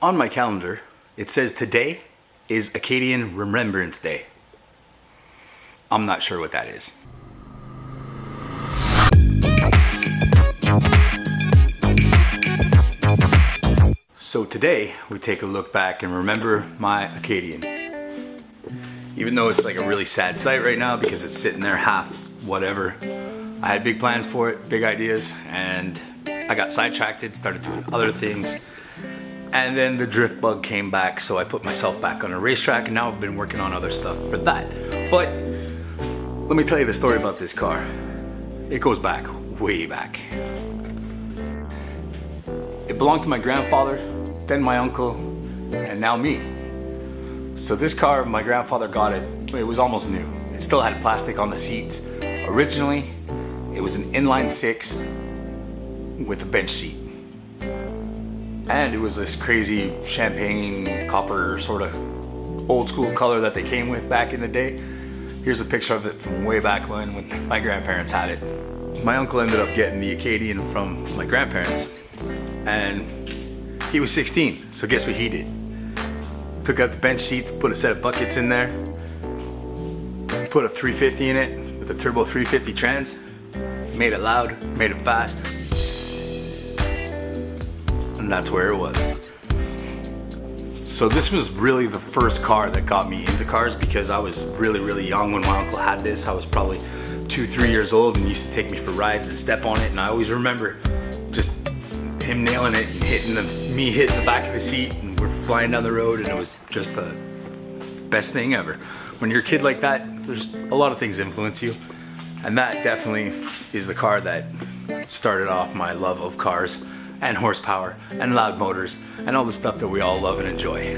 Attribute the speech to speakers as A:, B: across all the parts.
A: On my calendar, it says today is Acadian Remembrance Day. I'm not sure what that is. So today, we take a look back and remember my Acadian. Even though it's like a really sad sight right now because it's sitting there half whatever. I had big plans for it, big ideas, and I got sidetracked, started doing other things. And then the drift bug came back, so I put myself back on a racetrack, and now I've been working on other stuff for that. But let me tell you the story about this car. It goes back, way back. It belonged to my grandfather, then my uncle, and now me. So this car, my grandfather got it, it was almost new. It still had plastic on the seats. Originally, it was an inline six with a bench seat. And it was this crazy champagne copper sort of old school color that they came with back in the day. Here's a picture of it from way back when my grandparents had it. My uncle ended up getting the Acadian from my grandparents, and he was 16, so guess what he did? Took out the bench seats, put a set of buckets in there, put a 350 in it with a turbo 350 trans, made it loud, made it fast, and that's where it was. So this was really the first car that got me into cars because I was really young when my uncle had this. I was probably 2-3 years old and used to take me for rides and step on it, and I always remember just him nailing it and me hitting the back of the seat, and we're flying down the road, and it was just the best thing ever. When you're a kid like that, there's a lot of things influence you, and that definitely is the car that started off my love of cars and horsepower and loud motors and all the stuff that we all love and enjoy.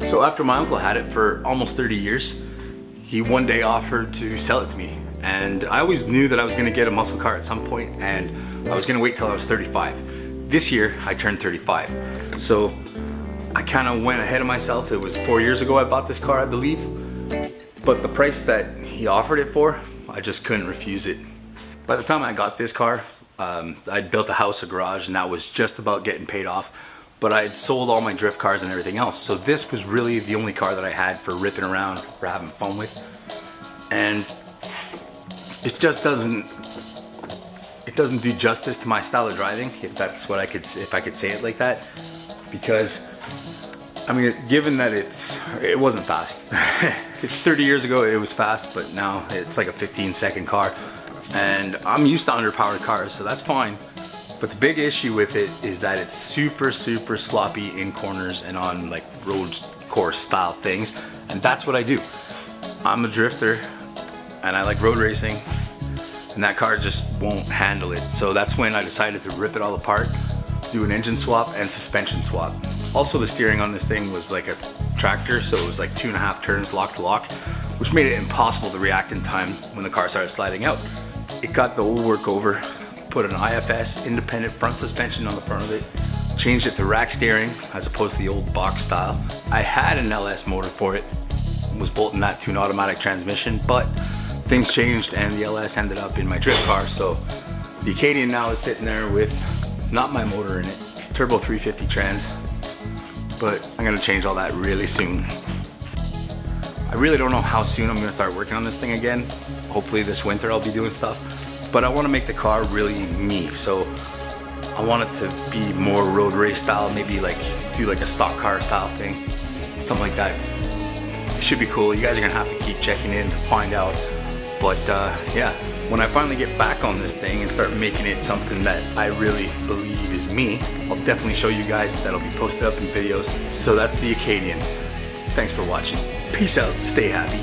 A: So after my uncle had it for almost 30 years, he one day offered to sell it to me. And I always knew that I was gonna get a muscle car at some point, and I was gonna wait till I was 35. This year, I turned 35. So I kind of went ahead of myself. It was 4 years ago I bought this car, I believe. But the price that he offered it for, I just couldn't refuse it. By the time I got this car, I'd built a house, a garage, and that was just about getting paid off. But I had sold all my drift cars and everything else. So this was really the only car that I had for ripping around, for having fun with. And it just doesn't do justice to my style of driving, if I could say it like that. Because, I mean, given that it wasn't fast. It's 30 years ago it was fast, but now it's like a 15-second car. And I'm used to underpowered cars, so that's fine. But the big issue with it is that it's super sloppy in corners and on like road course style things. And that's what I do. I'm a drifter and I like road racing, and that car just won't handle it. So that's when I decided to rip it all apart, do an engine swap and suspension swap. Also, the steering on this thing was like a tractor, so it was like 2.5 turns lock to lock, which made it impossible to react in time when the car started sliding out. It got the old work over, put an IFS independent front suspension on the front of it, changed it to rack steering as opposed to the old box style. I had an LS motor for it, was bolting that to an automatic transmission, but things changed and the LS ended up in my drift car. So the Acadian now is sitting there with not my motor in it, turbo 350 trans, but I'm gonna change all that really soon. I really don't know how soon I'm gonna start working on this thing again. Hopefully this winter I'll be doing stuff, but I wanna make the car really me. So I want it to be more road race style, maybe like do like a stock car style thing, something like that. It should be cool. You guys are gonna have to keep checking in to find out. But yeah, when I finally get back on this thing and start making it something that I really believe is me, I'll definitely show you guys. That'll be posted up in videos. So that's the Acadian. Thanks for watching. Peace out, stay happy.